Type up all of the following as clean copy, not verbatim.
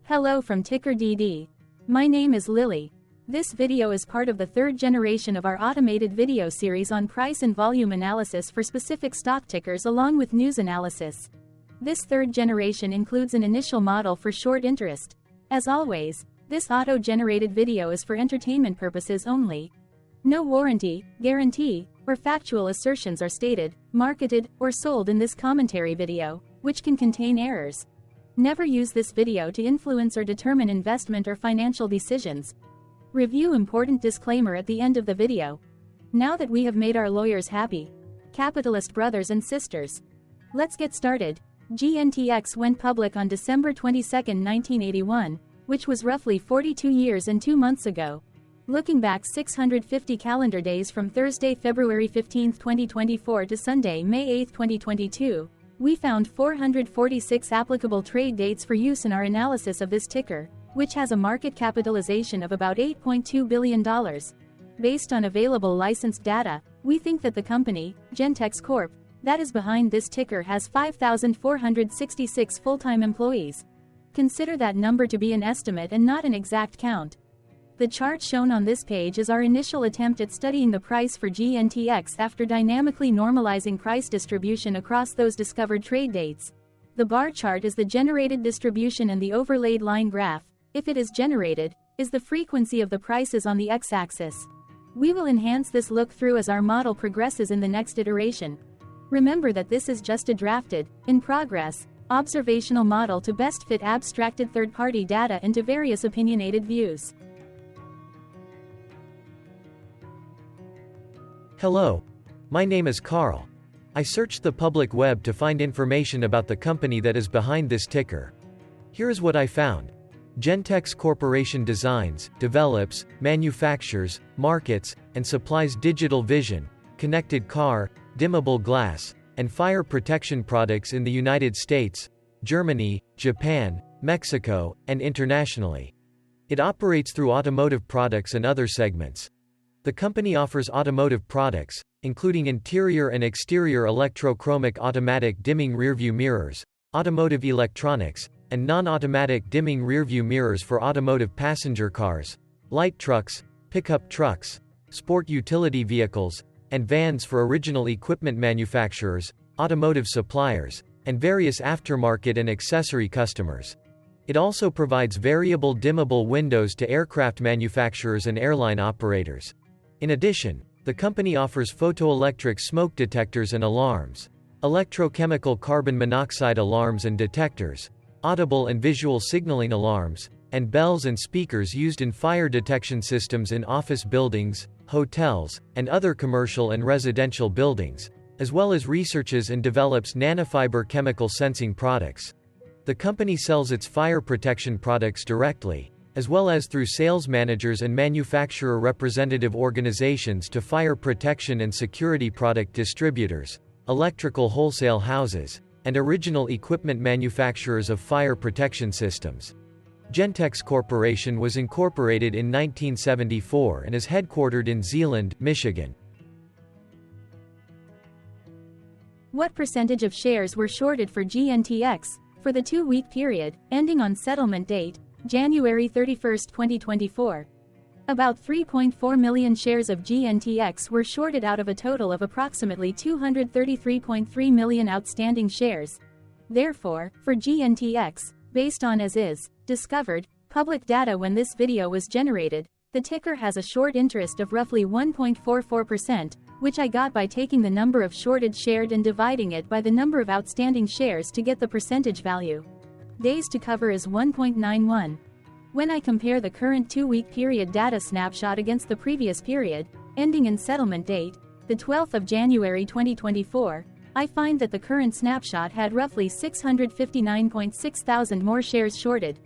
Hello from TickerDD. My name is Lily. This video is part of the third generation of our automated video series on price and volume analysis for specific stock tickers along with news analysis. This third generation includes an initial model for short interest. As always, this auto-generated video is for entertainment purposes only. No warranty, guarantee, or factual assertions are stated, marketed, or sold in this commentary video, which can contain errors. Never use this video to influence or determine investment or financial decisions. Review important disclaimer at the end of the video. Now that we have made our lawyers happy, capitalist brothers and sisters, let's get started. GNTX went public on December 22, 1981, which was roughly 42 years and 2 months ago. Looking back 650 calendar days from Thursday, February 15, 2024 to Sunday, May 8, 2022, we found 446 applicable trade dates for use in our analysis of this ticker, which has a market capitalization of about $8.2 billion. Based on available licensed data, we think that the company, GNTX Corp., that is behind this ticker has 5,466 full-time employees. Consider that number to be an estimate and not an exact count. The chart shown on this page is our initial attempt at studying the price for GNTX after dynamically normalizing price distribution across those discovered trade dates. The bar chart is the generated distribution and the overlaid line graph, if it is generated, is the frequency of the prices on the x-axis. We will enhance this look-through as our model progresses in the next iteration. Remember that this is just a drafted, in progress, observational model to best fit abstracted third-party data into various opinionated views. Hello. My name is Carl. I searched the public web to find information about the company that is behind this ticker. Here is what I found. GNTX Corporation designs, develops, manufactures, markets, and supplies digital vision, connected car, dimmable glass, and fire protection products in the United States, Germany, Japan, Mexico, and internationally. It operates through automotive products and other segments. The company offers automotive products, including interior and exterior electrochromic automatic dimming rearview mirrors, automotive electronics, and non-automatic dimming rearview mirrors for automotive passenger cars, light trucks, pickup trucks, sport utility vehicles, and vans for original equipment manufacturers, automotive suppliers, and various aftermarket and accessory customers. It also provides variable dimmable windows to aircraft manufacturers and airline operators. In addition, the company offers photoelectric smoke detectors and alarms, electrochemical carbon monoxide alarms and detectors, audible and visual signaling alarms, and bells and speakers used in fire detection systems in office buildings, hotels, and other commercial and residential buildings, as well as researches and develops nanofiber chemical sensing products. The company sells its fire protection products directly, as well as through sales managers and manufacturer representative organizations to fire protection and security product distributors, electrical wholesale houses, and original equipment manufacturers of fire protection systems. GNTX Corporation was incorporated in 1974 and is headquartered in Zeeland, Michigan. What percentage of shares were shorted for GNTX for the 2-week period, ending on settlement date, January 31, 2024. About 3.4 million shares of GNTX were shorted out of a total of approximately 233.3 million outstanding shares. Therefore, for GNTX, based on as is, discovered, public data when this video was generated, the ticker has a short interest of roughly 1.44%, which I got by taking the number of shorted shared and dividing it by the number of outstanding shares to get the percentage value. Days to cover is 1.91. When I compare the current 2-week period data snapshot against the previous period, ending in settlement date, the 12th of January 2024, I find that the current snapshot had roughly 659.6 thousand more shares shorted.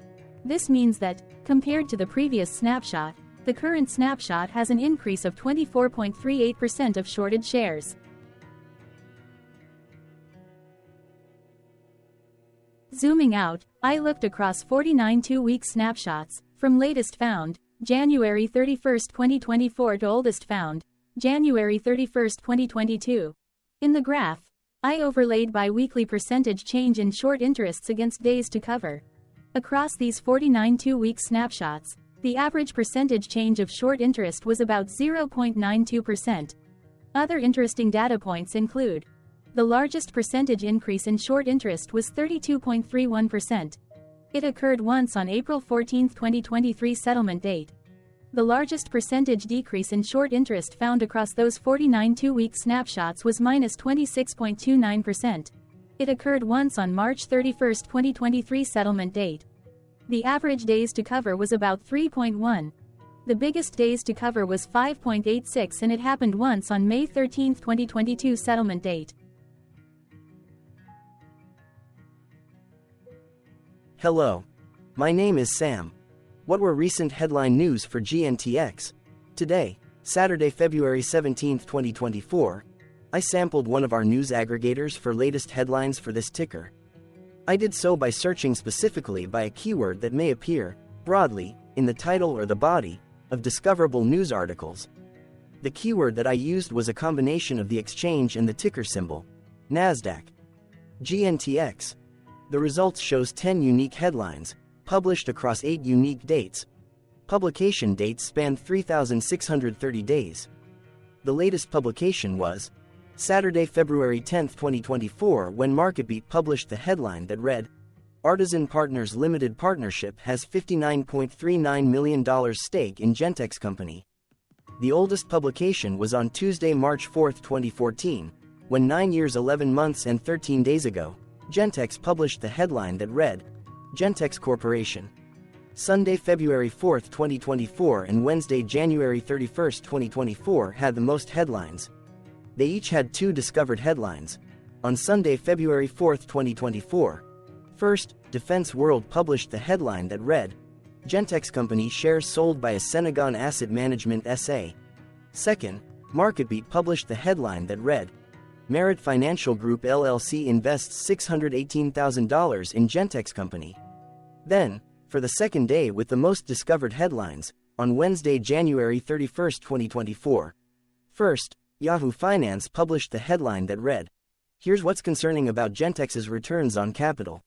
This means that, compared to the previous snapshot, the current snapshot has an increase of 24.38% of shorted shares. Zooming out, I looked across 49 2-week snapshots, from latest found, January 31, 2024 to oldest found, January 31, 2022. In the graph, I overlaid bi-weekly percentage change in short interests against days to cover. Across these 49 two-week snapshots, the average percentage change of short interest was about 0.92%. Other interesting data points include: the largest percentage increase in short interest was 32.31%. It occurred once on April 14, 2023 settlement date. The largest percentage decrease in short interest found across those 49 two-week snapshots was -26.29%. It occurred once on March 31, 2023 settlement date. The average days to cover was about 3.1. The biggest days to cover was 5.86, and it happened once on May 13, 2022 settlement date. Hello. My name is Sam. What were recent headline news for GNTX? Today, Saturday, February 17, 2024, I sampled one of our news aggregators for latest headlines for this ticker. I did so by searching specifically by a keyword that may appear, broadly, in the title or the body of discoverable news articles. The keyword that I used was a combination of the exchange and the ticker symbol, NASDAQ. GNTX. The results shows 10 unique headlines, published across 8 unique dates. Publication dates span 3,630 days. The latest publication was Saturday, February 10, 2024, when MarketBeat published the headline that read, Artisan Partners Limited Partnership has $59.39 million stake in GNTX Company. The oldest publication was on Tuesday, March 4, 2014, when 9 years 11 months and 13 days ago, GNTX published the headline that read, GNTX Corporation. Sunday, February 4, 2024 and Wednesday, January 31, 2024 had the most headlines. They each had 2 discovered headlines. On Sunday, February 4, 2024, first, Defense World published the headline that read, GNTX Company shares sold by a Senegal Asset Management SA. Second, MarketBeat published the headline that read, Merit Financial Group LLC invests $618,000 in GNTX Company. Then, for the second day with the most discovered headlines, on Wednesday, January 31, 2024. First, Yahoo Finance published the headline that read, Here's what's concerning about GNTX's returns on capital.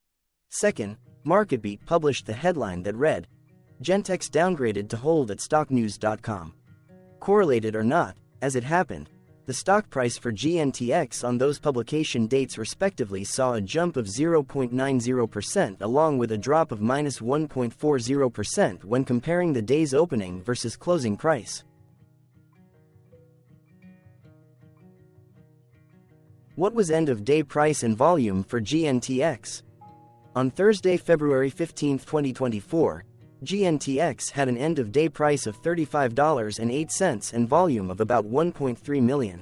Second, MarketBeat published the headline that read, GNTX downgraded to hold at stocknews.com. Correlated or not, as it happened, the stock price for GNTX on those publication dates respectively saw a jump of 0.90% along with a drop of -1.40% when comparing the day's opening versus closing price. What was end-of-day price and volume for GNTX? On Thursday, February 15, 2024, GNTX had an end-of-day price of $35.08 and volume of about 1.3 million.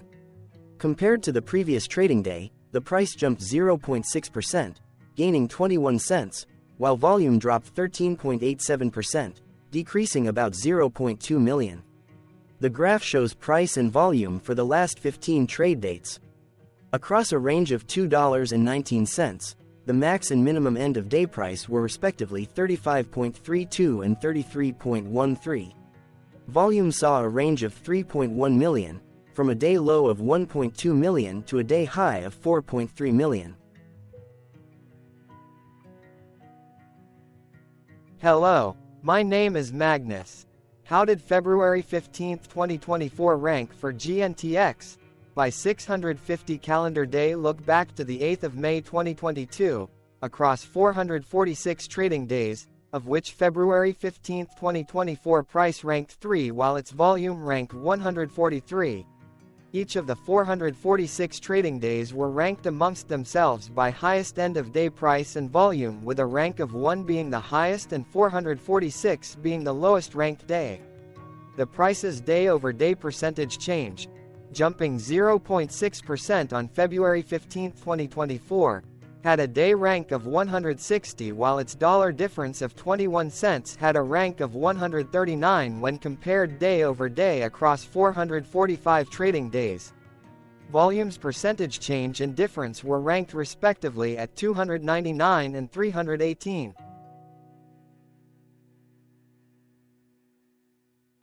Compared to the previous trading day, the price jumped 0.6%, gaining 21 cents, while volume dropped 13.87%, decreasing about 0.2 million. The graph shows price and volume for the last 15 trade dates. Across a range of $2.19, the max and minimum end-of-day price were respectively 35.32 and 33.13. Volume saw a range of 3.1 million, from a day low of 1.2 million to a day high of 4.3 million. Hello, my name is Magnus. How did February 15, 2024 rank for GNTX? By 650 calendar day look back to the 8th of May 2022, across 446 trading days, of which February 15, 2024 price ranked 3 while its volume ranked 143. Each of the 446 trading days were ranked amongst themselves by highest end-of-day price and volume, with a rank of 1 being the highest and 446 being the lowest ranked day. The price's day-over-day percentage change, jumping 0.6% on February 15, 2024, had a day rank of 160 while its dollar difference of 21 cents had a rank of 139 when compared day over day across 445 trading days. Volume's percentage change and difference were ranked respectively at 299 and 318.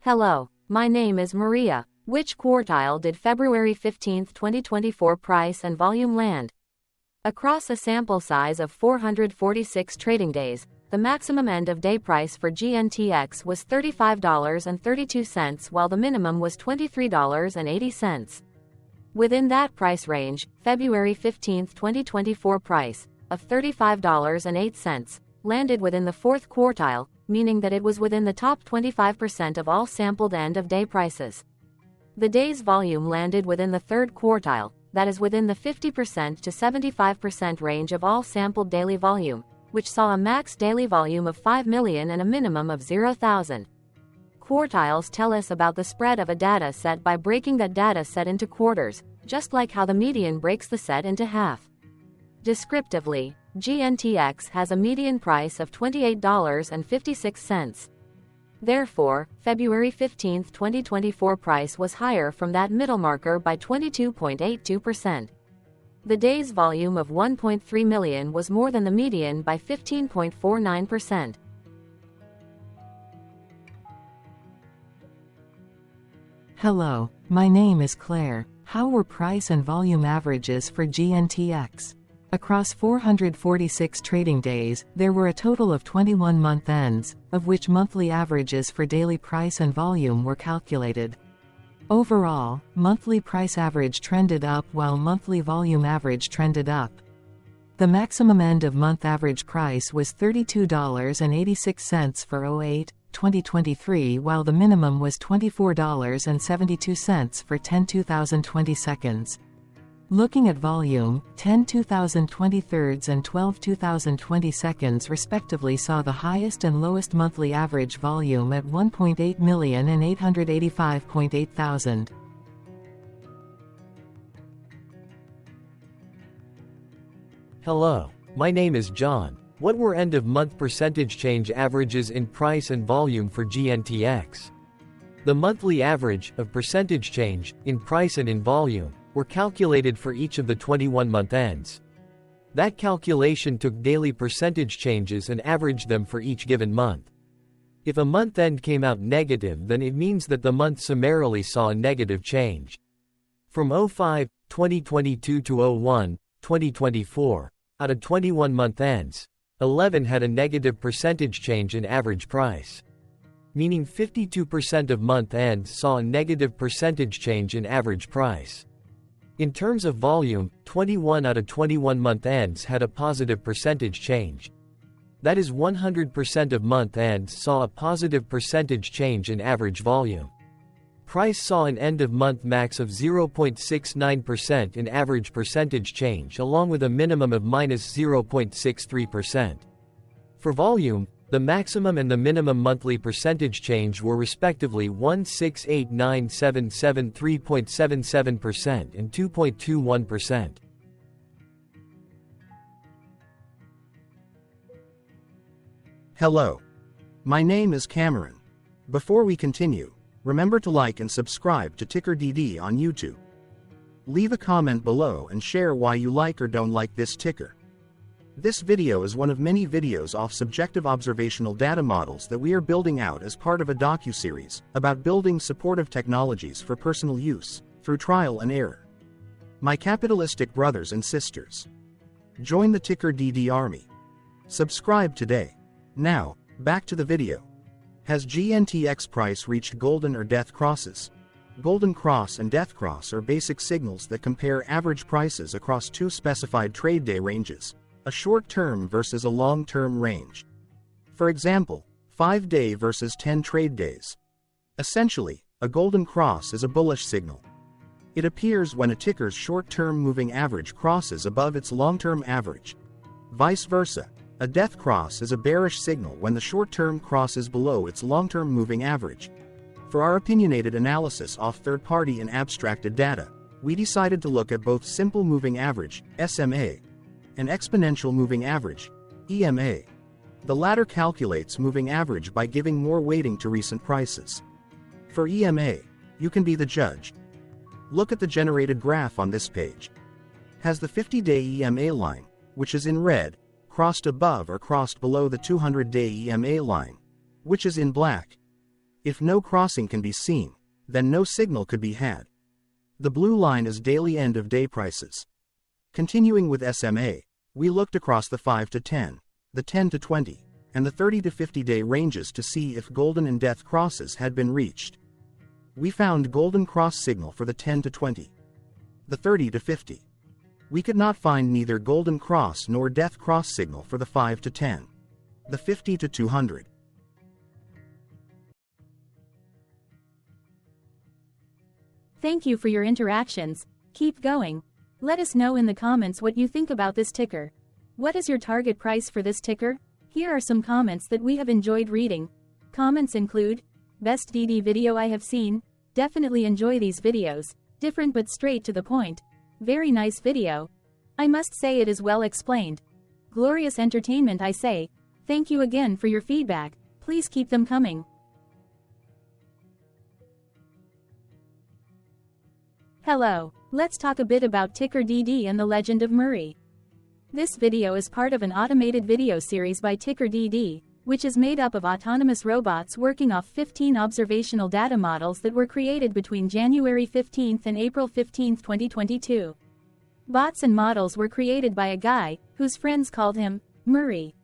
Hello, my name is Maria. Which quartile did February 15, 2024 price and volume land? Across a sample size of 446 trading days, the maximum end-of-day price for GNTX was $35.32 while the minimum was $23.80. Within that price range, February 15, 2024 price of $35.08 landed within the fourth quartile, meaning that it was within the top 25% of all sampled end-of-day prices. The day's volume landed within the third quartile, that is within the 50% to 75% range of all sampled daily volume, which saw a max daily volume of 5 million and a minimum of 0,000. Quartiles tell us about the spread of a data set by breaking that data set into quarters, just like how the median breaks the set into half. Descriptively, GNTX has a median price of $28.56. Therefore, February 15, 2024 price was higher from that middle marker by 22.82%. The day's volume of 1.3 million was more than the median by 15.49%. Hello, my name is Claire. How were price and volume averages for GNTX? Across 446 trading days, there were a total of 21 month ends, of which monthly averages for daily price and volume were calculated. Overall, monthly price average trended up while monthly volume average trended up. The maximum end-of-month average price was $32.86 for 08/2023 while the minimum was $24.72 for 10/2020 seconds. Looking at volume, 10/2023 and 12/2020 seconds respectively saw the highest and lowest monthly average volume at 1.8 million and 885.8 thousand. Hello, my name is John. What were end-of-month percentage change averages in price and volume for GNTX? The monthly average of percentage change in price and in volume were calculated for each of the 21-month ends. That calculation took daily percentage changes and averaged them for each given month. If a month end came out negative, then it means that the month summarily saw a negative change. From 05/2022 to 01/2024, out of 21 month ends, 11 had a negative percentage change in average price. Meaning 52% of month ends saw a negative percentage change in average price. In terms of volume, 21 out of 21 month ends had a positive percentage change. That is 100% of month ends saw a positive percentage change in average volume. Price saw an end-of-month max of 0.69% in average percentage change along with a minimum of -0.63%. For volume, the maximum and the minimum monthly percentage change were respectively 1689773.77% and 2.21%. Hello. My name is Cameron. Before we continue, remember to like and subscribe to TickerDD on YouTube. Leave a comment below and share why you like or don't like this ticker. This video is one of many videos off subjective observational data models that we are building out as part of a docu-series about building supportive technologies for personal use, through trial and error. My capitalistic brothers and sisters, join the TickerDD army. Subscribe today. Now, back to the video. Has GNTX price reached golden or death crosses? Golden cross and death cross are basic signals that compare average prices across two specified trade day ranges, a short-term versus a long-term range. For example, 5-day versus 10 trade days. Essentially, a golden cross is a bullish signal. It appears when a ticker's short-term moving average crosses above its long-term average. Vice versa, a death cross is a bearish signal when the short-term crosses below its long-term moving average. For our opinionated analysis off third-party and abstracted data, we decided to look at both simple moving average, SMA, and exponential moving average, EMA. The latter calculates moving average by giving more weighting to recent prices. For EMA, you can be the judge. Look at the generated graph on this page. Has the 50-day EMA line, which is in red, crossed above or crossed below the 200-day EMA line, which is in black? If no crossing can be seen, then no signal could be had. The blue line is daily end-of-day prices. Continuing with SMA, we looked across the 5 to 10, the 10 to 20, and the 30 to 50 day ranges to see if golden and death crosses had been reached. We found golden cross signal for the 10 to 20. The 30 to 50. We could not find neither golden cross nor death cross signal for the 5 to 10. The 50 to 200. Thank you for your interactions. Keep going. Let us know in the comments what you think about this ticker. What is your target price for this ticker? Here are some comments that we have enjoyed reading. Comments include, best DD video I have seen, definitely enjoy these videos, different but straight to the point, very nice video. I must say it is well explained. Glorious entertainment I say, thank you again for your feedback, please keep them coming. Hello, let's talk a bit about TickerDD and the Legend of Murray. This video is part of an automated video series by TickerDD, which is made up of autonomous robots working off 15 observational data models that were created between January 15 and April 15, 2022. Bots and models were created by a guy, whose friends called him Murray.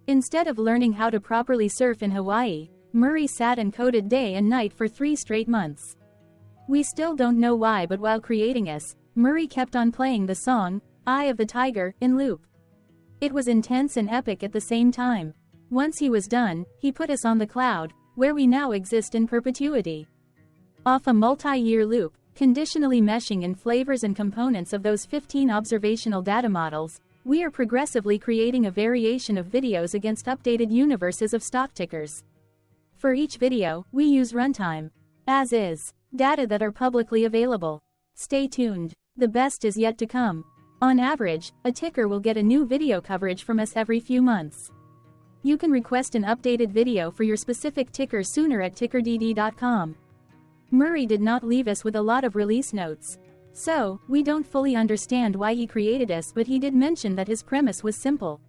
Instead of learning how to properly surf in Hawaii, Murray sat and coded day and night for 3 straight months. We still don't know why, but while creating us, Murray kept on playing the song, Eye of the Tiger, in loop. It was intense and epic at the same time. Once he was done, he put us on the cloud, where we now exist in perpetuity. Off a multi-year loop, conditionally meshing in flavors and components of those 15 observational data models, we are progressively creating a variation of videos against updated universes of stock tickers. For each video, we use runtime, as is, data that are publicly available. Stay tuned. The best is yet to come. On average, a ticker will get a new video coverage from us every few months. You can request an updated video for your specific ticker sooner at TickerDD.com. Murray did not leave us with a lot of release notes. So, we don't fully understand why he created us, but he did mention that his premise was simple.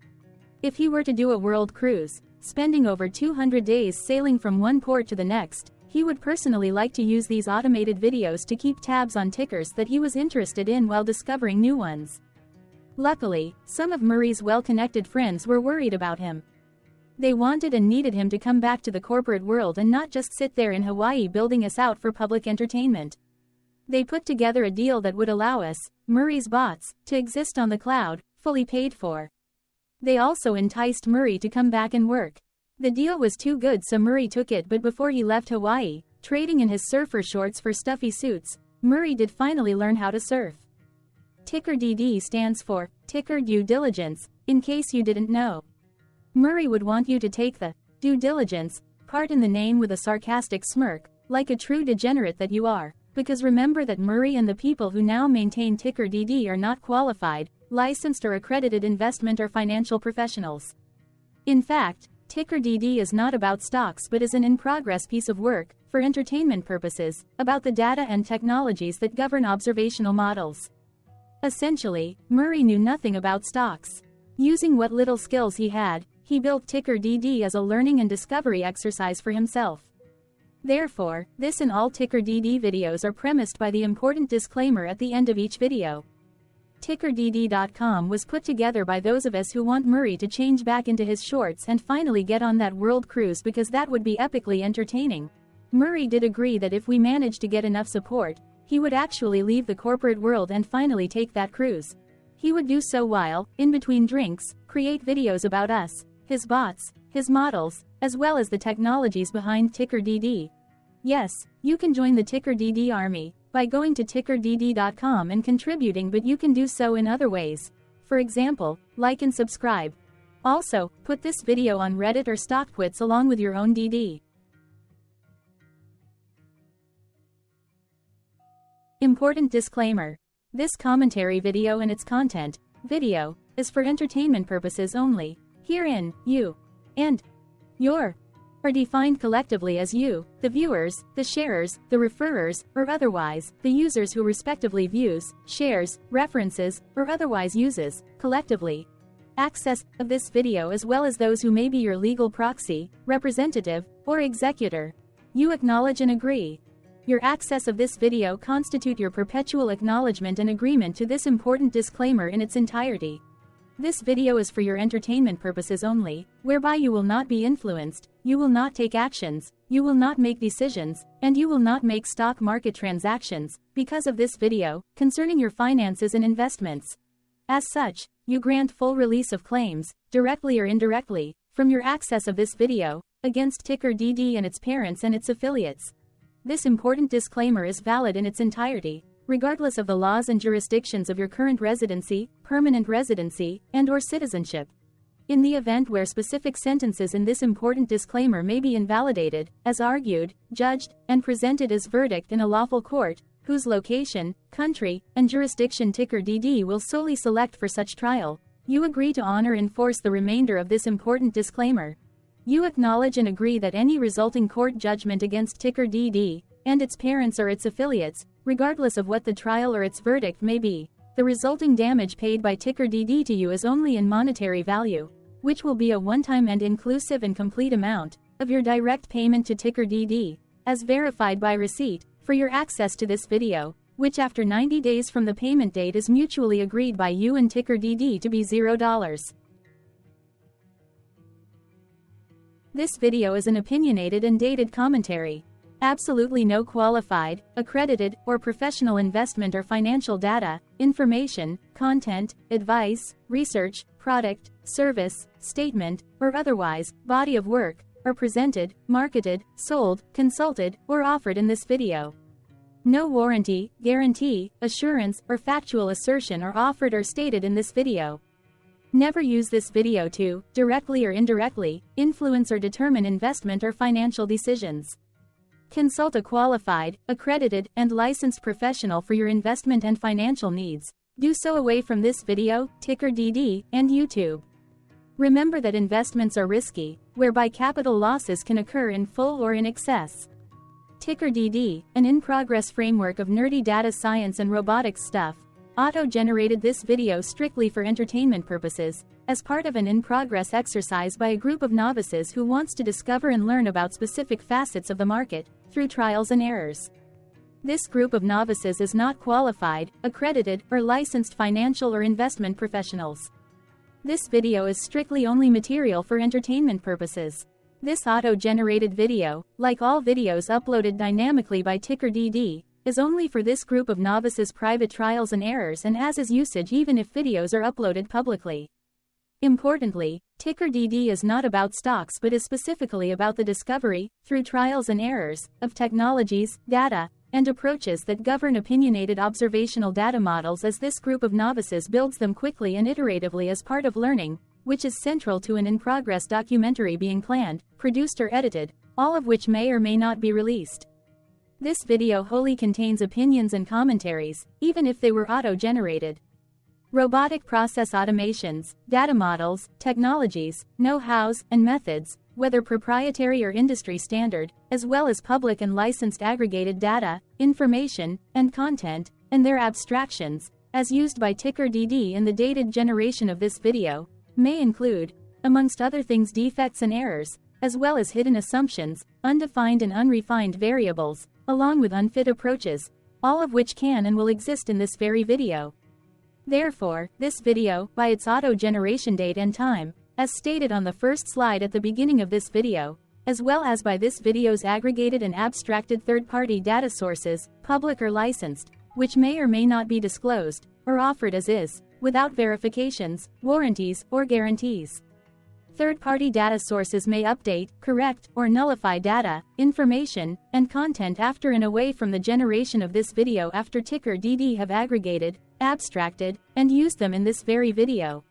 If he were to do a world cruise, spending over 200 days sailing from one port to the next, he would personally like to use these automated videos to keep tabs on tickers that he was interested in while discovering new ones. Luckily, some of Murray's well-connected friends were worried about him. They wanted and needed him to come back to the corporate world and not just sit there in Hawaii building us out for public entertainment. They put together a deal that would allow us, Murray's bots, to exist on the cloud, fully paid for. They also enticed Murray to come back and work. The deal was too good, so Murray took it, but before he left Hawaii, trading in his surfer shorts for stuffy suits, Murray did finally learn how to surf. TickerDD stands for Ticker Due Diligence, in case you didn't know. Murray would want you to take the due diligence part in the name with a sarcastic smirk, like a true degenerate that you are, because remember that Murray and the people who now maintain TickerDD are not qualified, licensed or accredited investment or financial professionals. In fact, TickerDD is not about stocks but is an in-progress piece of work, for entertainment purposes, about the data and technologies that govern observational models. Essentially, Murray knew nothing about stocks. Using what little skills he had, he built TickerDD as a learning and discovery exercise for himself. Therefore, this and all TickerDD videos are premised by the important disclaimer at the end of each video. TickerDD.com was put together by those of us who want Murray to change back into his shorts and finally get on that world cruise, because that would be epically entertaining. Murray did agree that if we managed to get enough support, he would actually leave the corporate world and finally take that cruise. He would do so while, in between drinks, create videos about us, his bots, his models, as well as the technologies behind TickerDD. Yes, you can join the TickerDD army by going to TickerDD.com and contributing, but you can do so in other ways. For example, like and subscribe. Also, put this video on Reddit or StockTwits along with your own DD. Important disclaimer. This commentary video and its content, video, is for entertainment purposes only. Herein, you and your are defined collectively as you, the viewers, the sharers, the referrers, or otherwise, the users who respectively views, shares, references, or otherwise uses, collectively, access of this video, as well as those who may be your legal proxy, representative, or executor. You acknowledge and agree. Your access of this video constitute your perpetual acknowledgement and agreement to this important disclaimer in its entirety. This video is for your entertainment purposes only, whereby you will not be influenced, you will not take actions, you will not make decisions, and you will not make stock market transactions, because of this video, concerning your finances and investments. As such, you grant full release of claims, directly or indirectly, from your access of this video, against TickerDD and its parents and its affiliates. This important disclaimer is valid in its entirety, regardless of the laws and jurisdictions of your current residency, permanent residency, and/or citizenship. In the event where specific sentences in this important disclaimer may be invalidated, as argued, judged, and presented as verdict in a lawful court, whose location, country, and jurisdiction TickerDD will solely select for such trial, you agree to honor and enforce the remainder of this important disclaimer. You acknowledge and agree that any resulting court judgment against TickerDD, and its parents or its affiliates, regardless of what the trial or its verdict may be, the resulting damage paid by TickerDD to you is only in monetary value, which will be a one-time and inclusive and complete amount of your direct payment to TickerDD, as verified by receipt, for your access to this video, which after 90 days from the payment date is mutually agreed by you and TickerDD to be $0. This video is an opinionated and dated commentary. Absolutely no qualified, accredited, or professional investment or financial data, information, content, advice, research, product, service, statement, or otherwise, body of work, are presented, marketed, sold, consulted, or offered in this video. No warranty, guarantee, assurance, or factual assertion are offered or stated in this video. Never use this video to, directly or indirectly, influence or determine investment or financial decisions. Consult a qualified, accredited, and licensed professional for your investment and financial needs. Do so away from this video, TickerDD, and YouTube. Remember that investments are risky, whereby capital losses can occur in full or in excess. TickerDD, an in-progress framework of nerdy data science and robotics stuff, auto-generated this video strictly for entertainment purposes, as part of an in-progress exercise by a group of novices who wants to discover and learn about specific facets of the market, through trials and errors. This group of novices is not qualified, accredited, or licensed financial or investment professionals. This video is strictly only material for entertainment purposes. This auto-generated video, like all videos uploaded dynamically by TickerDD, is only for this group of novices' private trials and errors and as is usage even if videos are uploaded publicly. Importantly, TickerDD is not about stocks but is specifically about the discovery, through trials and errors, of technologies, data, and approaches that govern opinionated observational data models as this group of novices builds them quickly and iteratively as part of learning, which is central to an in-progress documentary being planned, produced or edited, all of which may or may not be released. This video wholly contains opinions and commentaries, even if they were auto-generated. Robotic process automations, data models, technologies, know-hows, and methods, whether proprietary or industry standard, as well as public and licensed aggregated data, information, and content, and their abstractions, as used by TickerDD in the dated generation of this video, may include, amongst other things, defects and errors, as well as hidden assumptions, undefined and unrefined variables, along with unfit approaches, all of which can and will exist in this very video. Therefore, this video, by its auto-generation date and time, as stated on the first slide at the beginning of this video, as well as by this video's aggregated and abstracted third-party data sources, public or licensed, which may or may not be disclosed, or offered as is, without verifications, warranties, or guarantees. Third-party data sources may update, correct, or nullify data, information, and content after and away from the generation of this video after TickerDD have aggregated, abstracted, and used them in this very video.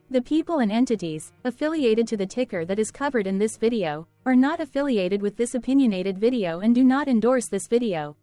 The people and entities affiliated to the ticker that is covered in this video are not affiliated with this opinionated video and do not endorse this video.